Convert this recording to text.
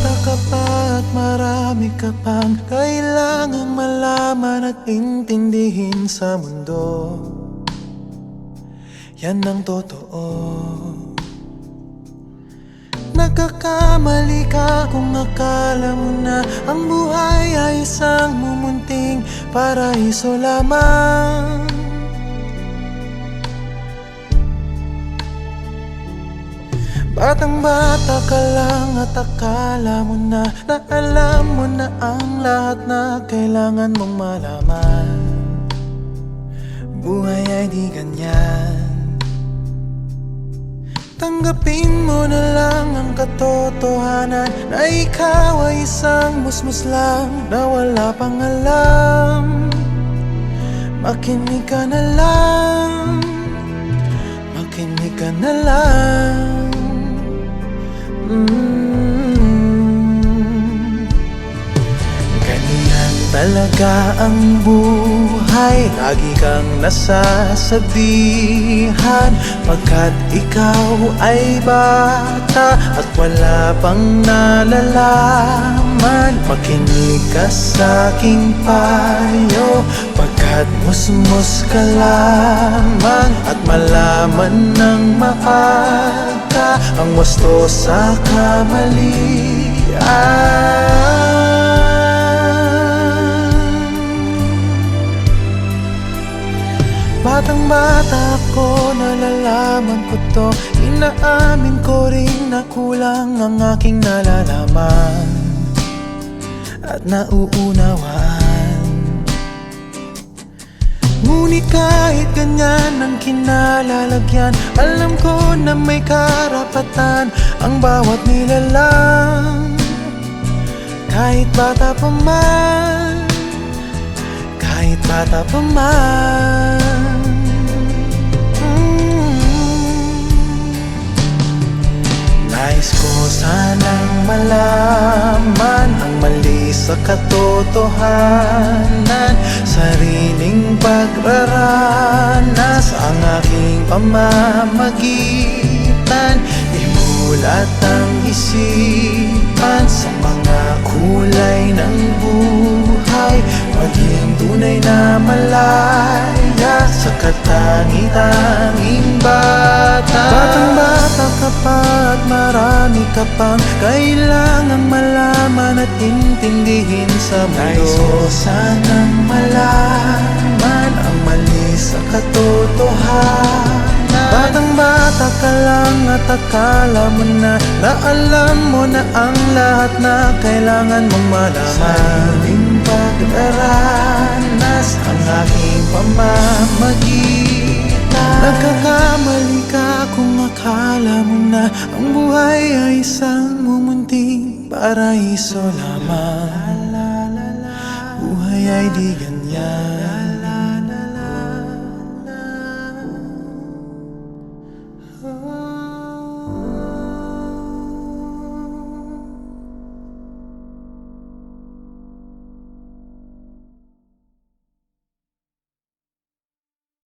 bata ka pa at marami ka pang kailangang malaman at intindihin sa mundo. Yan ang totoo. Nagkakamali ka kung akala mo na ang buhay ay isang mumunting paraiso lamang. Batang-bata ka lang at akala mo na alam mo na ang lahat na kailangan mong malaman. Buhay ay di ganyan. Tanggapin mo na lang ang katotohanan na ikaw ay isang musmus lang na wala pang alam. Makinig ka na lang, makinig ka na lang. Ganyan talaga ang buhay, lagi kang nasasabihan pagkat ikaw ay bata at wala pang nalalaman. Makinig ka sa'king payo pagkat musmus ka lamang at malaman ng maaga ang wasto sa kamalian. Batang-bata ako, nalalaman ko to. Inaamin ko rin na kulang ang aking nalalaman at nauunawaan. Ngunit kahit ganyan ang kinalalagyan, alam ko na may karapatan ang bawat nilalang. Kahit bata pa man, kahit bata pa man. Nais ko sanang malaman ang mali sa katotohanan, sariling pagraranas ang aking pamamagitan. Imulat ang isipan sa mga kulay ng buhay, maging tunay na malaya sa katangi-tanging bata. Batang-bata ka pa at marami ka pang kailangang malaman at intindihin sa mundo. Nais ko sanang malaman ang mali sa katotohanan. Batang-bata ka lang at akala mo na alam mo na ang lahat na kailangan mong malaman. Sariling pagraranas ang aking pamamagitan. Nagkakamali ka kung akala mo na ang buhay ay isang mumunting paraiso lamang. Buhay ay di ganyan.